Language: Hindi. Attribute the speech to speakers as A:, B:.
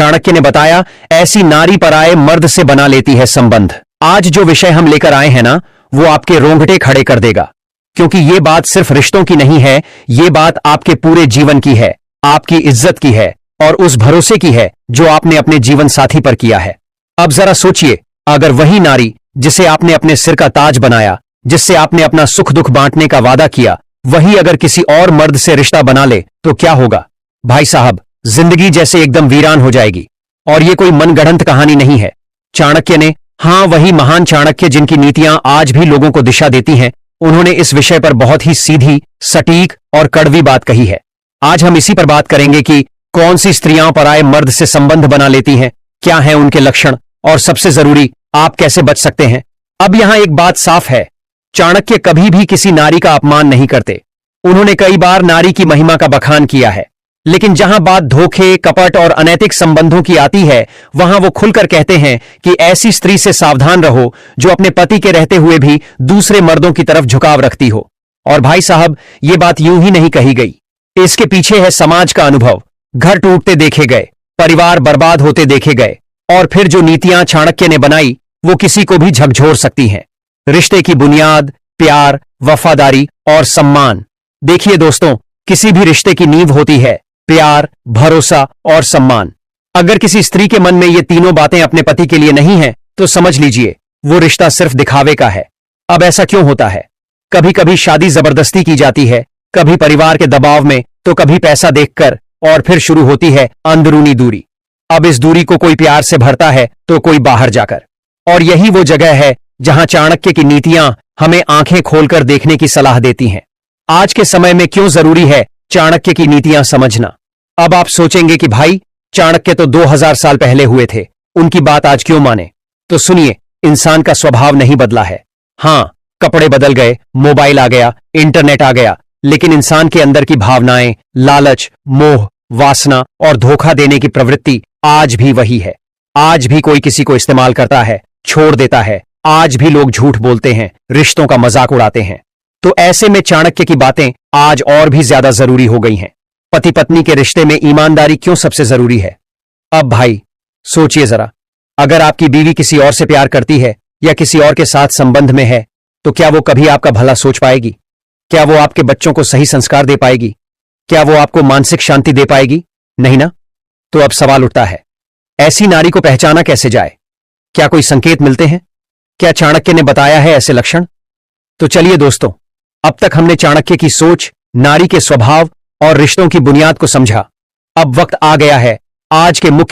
A: चाणक्य ने बताया, ऐसी नारी पराये मर्द से बना लेती है संबंध। आज जो विषय हम लेकर आए हैं ना, वो आपके रोंगटे खड़े कर देगा, क्योंकि ये बात सिर्फ रिश्तों की नहीं है, ये बात आपके पूरे जीवन की है, आपकी इज्जत की है और उस भरोसे की है जो आपने अपने जीवन साथी पर किया है। अब जरा सोचिए, अगर वही नारी जिसे आपने अपने सिर का ताज बनाया, जिससे आपने अपना सुख दुख बांटने का वादा किया, वही अगर किसी और मर्द से रिश्ता बना ले तो क्या होगा? भाई साहब, जिंदगी जैसे एकदम वीरान हो जाएगी। और ये कोई मनगढ़ंत कहानी नहीं है। चाणक्य ने, हां वही महान चाणक्य जिनकी नीतियां आज भी लोगों को दिशा देती हैं, उन्होंने इस विषय पर बहुत ही सीधी, सटीक और कड़वी बात कही है। आज हम इसी पर बात करेंगे कि कौन सी स्त्रियां पराये मर्द से संबंध बना लेती हैं, क्या हैं उनके लक्षण और सबसे जरूरी, आप कैसे बच सकते हैं। अब यहां एक बात साफ है, चाणक्य कभी भी किसी नारी का अपमान नहीं करते। उन्होंने कई बार नारी की महिमा का बखान किया है, लेकिन जहां बात धोखे, कपट और अनैतिक संबंधों की आती है, वहां वो खुलकर कहते हैं कि ऐसी स्त्री से सावधान रहो जो अपने पति के रहते हुए भी दूसरे मर्दों की तरफ झुकाव रखती हो। और भाई साहब, ये बात यूं ही नहीं कही गई, इसके पीछे है समाज का अनुभव। घर टूटते देखे गए, परिवार बर्बाद होते देखे गए, और फिर जो नीतियां चाणक्य ने बनाई वो किसी को भी झकझोर सकती हैं। रिश्ते की बुनियाद, प्यार, वफादारी और सम्मान। देखिए दोस्तों, किसी भी रिश्ते की नींव होती है प्यार, भरोसा और सम्मान। अगर किसी स्त्री के मन में ये तीनों बातें अपने पति के लिए नहीं हैं, तो समझ लीजिए वो रिश्ता सिर्फ दिखावे का है। अब ऐसा क्यों होता है? कभी कभी शादी जबरदस्ती की जाती है, कभी परिवार के दबाव में, तो कभी पैसा देखकर, और फिर शुरू होती है अंदरूनी दूरी। अब इस दूरी को कोई प्यार से भरता है तो कोई बाहर जाकर। और यही वो जगह है जहां चाणक्य की नीतियां हमें आंखें खोलकर देखने की सलाह देती हैं। आज के समय में क्यों जरूरी है चाणक्य की नीतियां समझना? अब आप सोचेंगे कि भाई, चाणक्य तो 2000 साल पहले हुए थे, उनकी बात आज क्यों माने? तो सुनिए, इंसान का स्वभाव नहीं बदला है। हां, कपड़े बदल गए, मोबाइल आ गया, इंटरनेट आ गया, लेकिन इंसान के अंदर की भावनाएं, लालच, मोह, वासना और धोखा देने की प्रवृत्ति आज भी वही है। आज भी कोई किसी को इस्तेमाल करता है, छोड़ देता है। आज भी लोग झूठ बोलते हैं, रिश्तों का मजाक उड़ाते हैं। तो ऐसे में चाणक्य की बातें आज और भी ज्यादा जरूरी हो गई हैं। पति पत्नी के रिश्ते में ईमानदारी क्यों सबसे जरूरी है? अब भाई सोचिए जरा, अगर आपकी बीवी किसी और से प्यार करती है या किसी और के साथ संबंध में है, तो क्या वो कभी आपका भला सोच पाएगी? क्या वो आपके बच्चों को सही संस्कार दे पाएगी? क्या वो आपको मानसिक शांति दे पाएगी? नहीं ना? तो अब सवाल उठता है, ऐसी नारी को पहचाना कैसे जाए? क्या कोई संकेत मिलते हैं? क्या चाणक्य ने बताया है ऐसे लक्षण? तो चलिए दोस्तों, अब तक हमने चाणक्य की सोच, नारी के स्वभाव और रिश्तों की बुनियाद को समझा। अब वक्त आ गया है आज के मुख्य